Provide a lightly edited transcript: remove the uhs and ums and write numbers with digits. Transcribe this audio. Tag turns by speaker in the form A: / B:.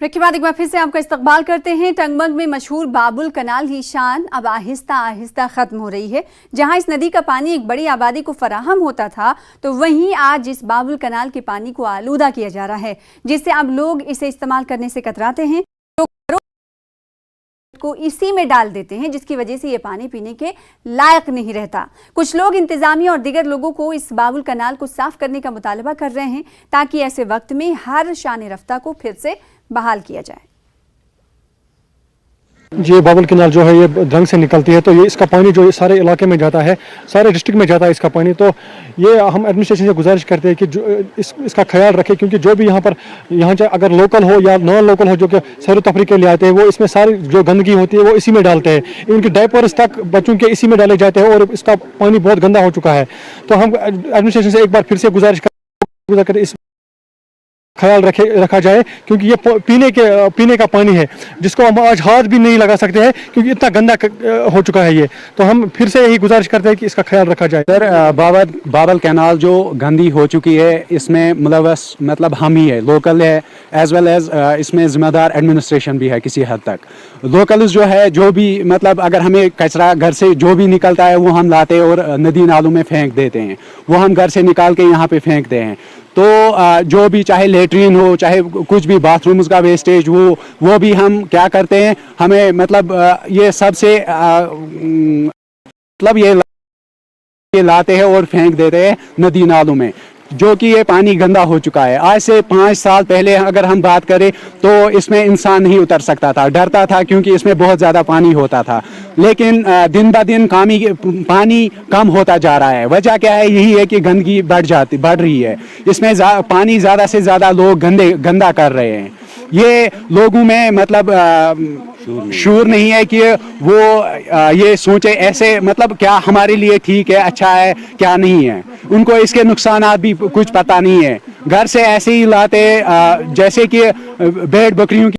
A: Break के बाद एक बार फिर से आपका इस्तकबाल करते हैं। टंगमंग में मशहूर बाबुल कनाल की शान अब आहिस्ता आहिस्ता खत्म हो रही है। जहां इस नदी का पानी एक बड़ी आबादी को फराहम होता था, तो वहीं आज इस बाबुल कनाल के पानी को आलूदा किया जा रहा है, जिससे अब लोग इसे इस्तेमाल करने से कतराते हैं, तो को इसी में डाल देते हैं, जिसकी वजह से ये पानी पीने के लायक नहीं रहता। कुछ लोग इंतजामिया और दीगर लोगों को इस बाबुल कनाल को साफ करने का मुतालबा कर रहे हैं, ताकि ऐसे वक्त में हर शान रफ्ता को फिर से बहाल किया जाए।
B: ये बाबुल कनाल जो है ये ड्रंग से निकलती है, तो ये इसका पानी जो सारे इलाके में जाता है, सारे डिस्ट्रिक्ट में जाता है इसका पानी। तो ये हम एडमिनिस्ट्रेशन से गुजारिश करते हैं कि जो इसका ख्याल रखें, क्योंकि जो भी यहाँ चाहे अगर लोकल हो या नॉन लोकल हो जो कि सैर व तफरीह के लिए आते हैं, वो इसमें सारी जो गंदगी होती है वो इसी में डालते हैं। इनके डायपर्स तक बच्चों के इसी में डाले जाते हैं और इसका पानी बहुत गंदा हो चुका है। तो हम एडमिनिस्ट्रेशन से एक बार फिर से गुजारिश करें इस ख्याल रखा जाए, क्योंकि ये पीने का पानी है जिसको हम आज हाथ भी नहीं लगा सकते हैं, क्योंकि इतना गंदा हो चुका है ये। तो हम फिर से यही गुजारिश करते हैं कि इसका ख्याल रखा जाए।
C: सर, बाबुल कैनाल जो गंदी हो चुकी है, इसमें मुलव्वस मतलब हम ही है, लोकल है, एज वेल एज इसमें जिम्मेदार एडमिनिस्ट्रेशन भी है किसी हद तक। लोकल्स जो है, जो भी मतलब अगर हमें कचरा घर से जो भी निकलता है वो हम लाते हैं और नदी नालों में फेंक देते हैं, वो हम घर से निकाल के यहाँ पे फेंकते हैं। तो जो भी चाहे लेटरिन हो, चाहे कुछ भी बाथरूम्स का वेस्टेज वो भी हम क्या करते हैं, हमें मतलब ये सबसे मतलब ये लाते हैं और फेंक देते हैं नदी नालों में, जो कि ये पानी गंदा हो चुका है। आज से 5 साल पहले अगर हम बात करें तो इसमें इंसान नहीं उतर सकता था, डरता था, क्योंकि इसमें बहुत ज़्यादा पानी होता था। लेकिन दिन ब दिन पानी कम होता जा रहा है। वजह क्या है? यही है कि गंदगी बढ़ रही है। इसमें पानी ज़्यादा से ज़्यादा लोग गंदा कर रहे हैं। ये लोगों में मतलब शूर नहीं है कि वो ये सोचे ऐसे मतलब क्या हमारे लिए ठीक है, अच्छा है, क्या नहीं है। उनको इसके नुकसानात भी कुछ पता नहीं है। घर से ऐसे ही लाते जैसे कि भेड़ बकरियों की